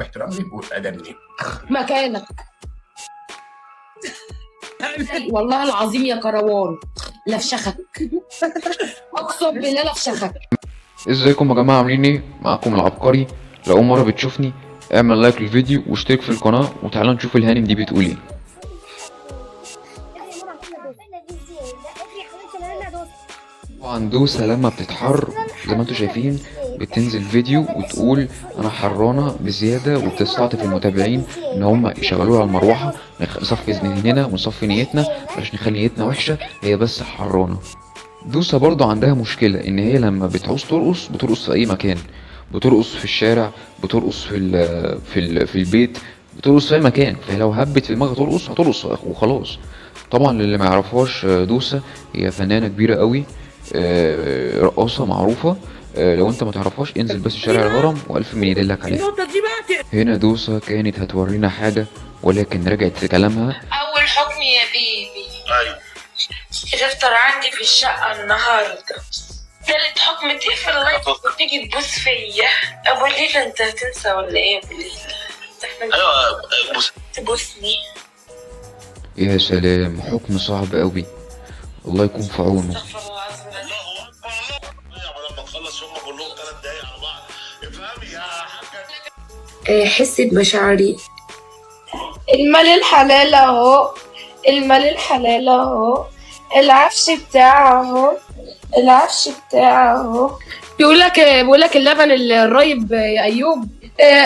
واحترام ليك وادب ليك. مكانك. والله العظيم يا كروان لفشخك. اقسم بالله لفشخك. ازيكم يا جماعه، عاملين ايه؟ معاكم العبقري. لو اول مره بتشوفني اعمل لايك للفيديو واشترك في القناه، وتعالى نشوف الهانم دي بتقول ايه. طبعا دوسة لما بتتحر زي ما انتوا شايفين بتنزل فيديو وتقول انا حرانه بزياده، وبتستعطف المتابعين ان هم يشغلوها على المروحه نصفي ذهننا ونصفي نيتنا عشان نخلي نيتنا وحشه، هي بس حرانه. دوسة برضو عندها مشكلة ان هي لما بتعوز ترقص بترقص في اي مكان، بترقص في الشارع، بترقص في البيت، بترقص في اي مكان. فهي لو هبت في دماغها ترقص هترقص وخلاص. طبعا اللي ما يعرفهاش، دوسة هي فنانة كبيرة قوي، رقاصة معروفة. لو انت ما تعرفهاش انزل بس شارع الهرم والف من يدلك عليها. هنا دوسة كانت هتورينا حاجة ولكن رجعت في كلامها. اول حكم يا بيبي. ايوه. تفطر عندي في الشقة النهاردة. تالت حكم تقفل اللايت وتيجي تبوس فيا. ابو ليلى انت هتنسى ولا ايه يا ابو ليلى؟ ايوه تبوسني. يا سلام، حكم صعب قوي، الله يكون في عونه. استغفر الله العظيم. لما تخلص هم كلهم 3 دقايق على بعض افهمي يا حاجه. حس بمشاعري. المال الحلال اهو، المال الحلال اهو، العفش بتاعه اهو، العفش بتاعه اهو. بيقول لك اللبن الرايب يا ايوب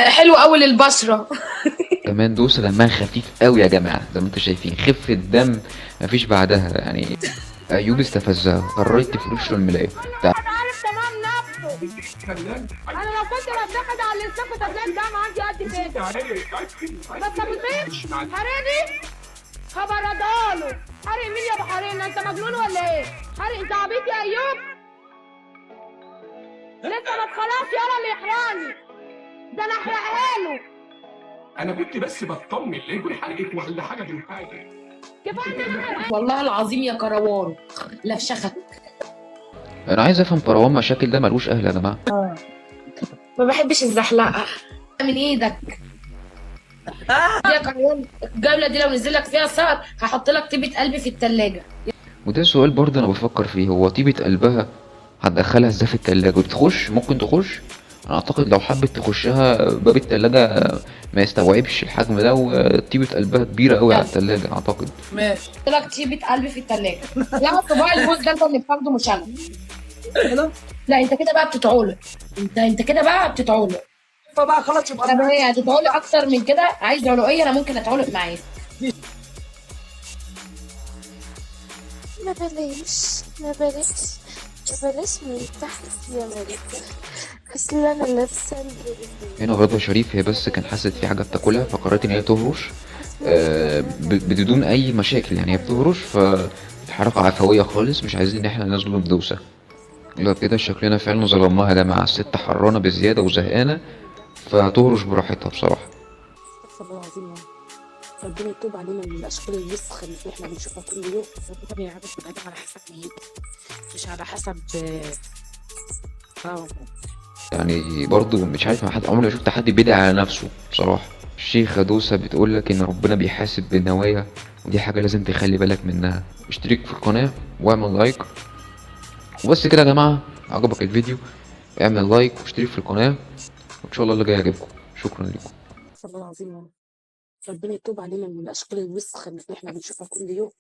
حلو قوي للبشره. كمان دوسة دمها خفيف قوي يا جماعة، زي ما انتوا شايفين خفة دم مفيش بعدها يعني. ايوب استفزها، قررت تفرش له الملاية. عارف تمام نفسه. انا لو كنت بتاخد على الاستاف كنت هتلاقي الدم عندي قد كده. بس ما بتطيقش حريني خبر اداله. حرق مين يا ابو حرين؟ انت مجنون ولا ايه؟ حرق انت عبيط يا ايوب؟ لسه ما خلاص يلا اللي يحرقني ده انا احرقها له. انا كنت بس بطمن لا يكون حرقك ولا حاجه من حاجه. كفايه والله العظيم يا كروان لفشخك. انا عايز افهم كروان مشاكل ده ملوش اهل يا جماعة. ما بحبش الزحلقه من ايدك. يا كروان الجمله دي لو نزل لك فيها سقط هحط لك طيبه قلبي في التلاجة. وده سؤال برضه انا بفكر فيه، هو طيبة قلبها هتدخلها ازاي في التلاجة؟ بتخش ممكن تخش. انا اعتقد لو حبت تخشها باب التلاجة ما يستوعبش الحجم ده، وطيبة قلبها كبيرة قوي على التلاجة اعتقد. ماشي قلت لك طيبه قلبي في التلاجة. لا صباع الجوز ده انت اللي بتاخده مش انا. لا انت كده بقى بتتعولق. انت كده بقى بتتعولق. فبقى خلاص يبقى طب هي هتتعولق اكتر من كده؟ عايز علقيه؟ انا ممكن اتعولق معاك. ما بلاش ما بلاش ما بلاش من تحت يا ملك. اصل انا لابسه هنا رضوى شريف هي بس كان حست في حاجة بتاكلها فقررت ان هي تهرش بدون اي مشاكل، يعني هي بتهرش فالحركة عفوية خالص، مش عايزين ان احنا نظلم دوسة. لا كده شكلنا فعلا ظلمناها يا جماعة، الست حرانة بزيادة وزهقانة فتهرش براحتها بصراحة. استغفر الله العظيم. ربنا يتوب علينا من الاشكال الوسخه اللي احنا بنشوفها كل يوم. ربنا يعرف بجد على حسب نيتي مش على حسب يعني برضو مش عارف، ما حد عمري ما شفت حد بيدعي على نفسه بصراحة. الشيخة دوسة بتقولك ان ربنا بيحاسب بالنوايا، ودي حاجة لازم تخلي بالك منها. اشترك في القناة واعمل لايك وبس كده يا جماعة. عجبك الفيديو اعمل لايك واشترك في القناة، وان شاء الله اللي جاي يعجبكم. شكرا لكم. استغفر الله العظيم. ربنا يتوب علينا من الاشكال الوسخه اللي احنا بنشوفها كل يوم.